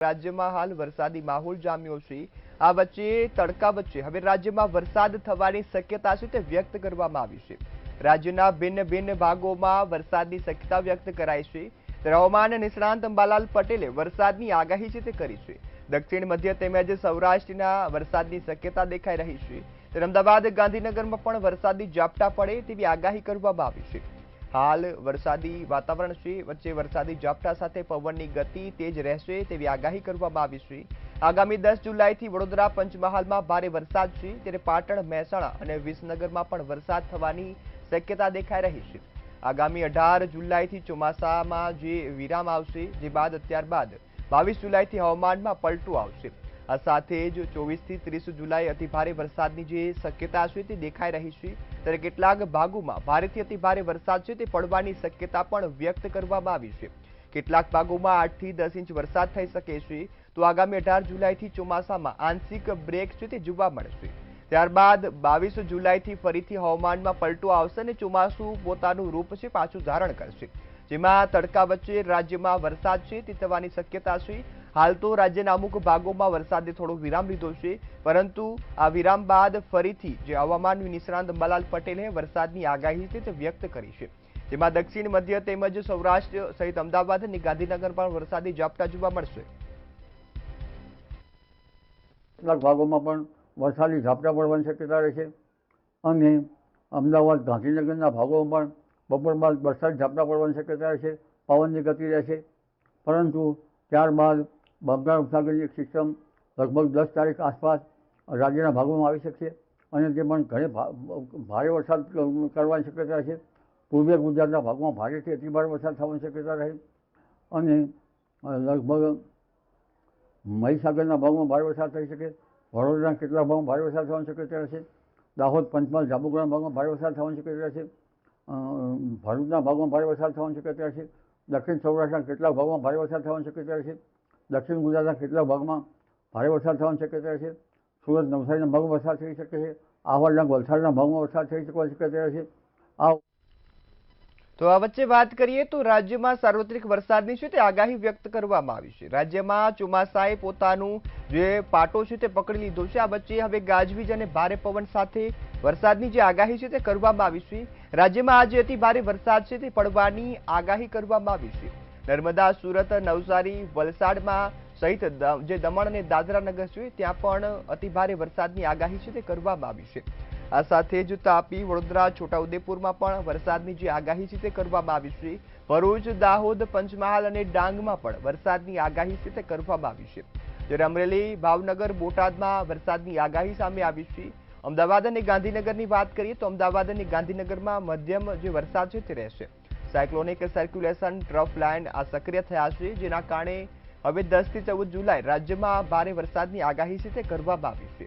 રાજ્યમાં હાલ વરસાદી માહોલ જામ્યો છે। આ વચ્ચે તડકા વચ્ચે હવે રાજ્યમાં વરસાદ થવાની શક્યતા છે તે વ્યક્ત કરવામાં આવી છે। રાજ્યના ભિન્ન ભિન્ન ભાગોમાં વરસાદની શક્યતા વ્યક્ત કરાઈ છે। હવામાન નિષ્ણાંત અંબાલાલ પટેલે વરસાદની આગાહી છે તે કરી છે। દક્ષિણ મધ્ય તેમજ સૌરાષ્ટ્રના વરસાદની શક્યતા દેખાઈ રહી છે। ત્યારે અમદાવાદ ગાંધીનગરમાં પણ વરસાદી ઝાપટા પડે તેવી આગાહી કરવામાં આવી છે। हाल वरसादी वातावरण છે। વચ્ચે વરસાદી ઝાપટા સાથે પવનની ગતિ તેજ રહેશે તેવી આગાહી કરવામાં આવી છે। આગામી 10 જુલાઈથી વડોદરા પંચમહાલમાં ભારે વરસાદ છે, ત્યારે પાટણ, મહેસાણા અને વિસનગરમાં પણ વરસાદ થવાની શક્યતા દેખાઈ રહી છે। આગામી 18 જુલાઈથી ચોમાસામાં જે વિરામ આવશે, જે બાદ ત્યારબાદ 22 જુલાઈથી હવામાનમાં પલટો આવશે। આ સાથે જ 24 થી 30 જુલાઈ અતિભારે વરસાદની જે શક્યતા છે તે દેખાઈ રહી છે। ત્યારે કેટલાક ભાગોમાં ભારેથી અતિભારે વરસાદ છે તે પડવાની શક્યતા પણ વ્યક્ત કરવામાં આવી છે। કેટલાક ભાગોમાં 8 થી 10 ઇંચ વરસાદ થઈ શકે છે। તો આગામી 18 જુલાઈથી ચોમાસામાં આંશિક બ્રેક છે તે જોવા મળશે। ત્યારબાદ 22 જુલાઈથી ફરીથી હવામાનમાં પલટો આવશે અને ચોમાસું પોતાનું રૂપ છે પાછું ધારણ કરશે, જેમાં તડકા વચ્ચે રાજ્યમાં વરસાદ છે તે થવાની શક્યતા છે। हाल तो राज्यना अमुक भागों वरसादे थोड़ो विराम लीधो छे, परंतु आ विराम बाद फरीथी जे हवामान निष्णांत अंबालाल पटेले वरसादनी आगाही ते व्यक्त करी छे। जेमां दक्षिण मध्य तेमज सौराष्ट्र सहित अमदावाद अने गांधीनगर पण वरसादी झपटा जोवा मळशे। કેટલાક ભાગોમાં પણ વરસાદી ઝાપટા પડવાની શક્યતા રહેશે અને અમદાવાદ ગાંધીનગરના ભાગોમાં પણ બપોર બાદ વરસાદી ઝાપટા પડવાની શક્યતા રહેશે। પવનની ગતિ રહેશે, પરંતુ ત્યારબાદ બંગાળ ઉપસાગરની એક સિસ્ટમ લગભગ 10 તારીખ આસપાસ રાજ્યના ભાગોમાં આવી શકશે અને તે પણ ઘણે ભારે વરસાદ કરવાની શક્યતા છે। પૂર્વીય ગુજરાતના ભાગોમાં ભારેથી અતિભારે વરસાદ થવાની શક્યતા રહે અને લગભગ મહીસાગરના ભાગમાં ભારે વરસાદ થઈ શકે। વડોદરાના કેટલાક ભાગમાં ભારે વરસાદ થવાની શક્યતા રહેશે। દાહોદ, પંચમહાલ, જાંબુગઢના ભાગમાં ભારે વરસાદ થવાની શક્યતા રહેશે। ભરૂચના ભાગમાં ભારે વરસાદ થવાની શક્યતા રહેશે। દક્ષિણ સૌરાષ્ટ્રના કેટલાક ભાગમાં ભારે વરસાદ થવાની શક્યતા રહેશે। દક્ષિણ ગુજરાતના કેટલાક ભાગમાં ભારે વરસાદ થવાની શક્યતા રહેશે। સુરત, નવસારીના ભાગમાં વરસાદ થઈ શકે છે। આહવા, વલસાડના ભાગમાં વરસાદ થઈ શકવાની શક્યતા રહેશે। તો આ વચ્ચે વાત કરીએ તો રાજ્યમાં સાર્વત્રિક વરસાદની છે તે આગાહી વ્યક્ત કરવામાં આવી છે। રાજ્યમાં ચોમાસાએ પોતાનું જે પાટો છે તે પકડી લીધો છે। આ વચ્ચે હવે ગાજવીજ અને ભારે પવન સાથે વરસાદની જે આગાહી છે તે કરવામાં આવી છે। રાજ્યમાં આજે અતિ ભારે વરસાદ છે તે પડવાની આગાહી કરવામાં આવી છે। નર્મદા, સુરત, નવસારી, વલસાડમાં સહિત જે દમણ અને દાદરા નગર છે ત્યાં પણ અતિ ભારે વરસાદની આગાહી છે તે કરવામાં આવી છે। આ સાથે જ તાપી, વડોદરા, છોટાઉદેપુરમાં પણ વરસાદની જે આગાહી છે તે કરવામાં આવી છે। ભરૂચ, દાહોદ, પંચમહાલ અને ડાંગમાં પણ વરસાદની આગાહી છે તે કરવામાં આવી છે। જ્યારે અમરેલી, ભાવનગર, બોટાદમાં વરસાદની આગાહી સામે આવી છે। અમદાવાદ અને ગાંધીનગરની વાત કરીએ તો અમદાવાદ અને ગાંધીનગરમાં મધ્યમ જે વરસાદ છે તે રહેશે। સાયક્લોનિક સર્ક્યુલેશન ટ્રફ લાઇન આ સક્રિય થયા છે, જેના કારણે હવે 10 થી 14 જુલાઈ રાજ્યમાં ભારે વરસાદની આગાહી છે તે કરવામાં આવી છે।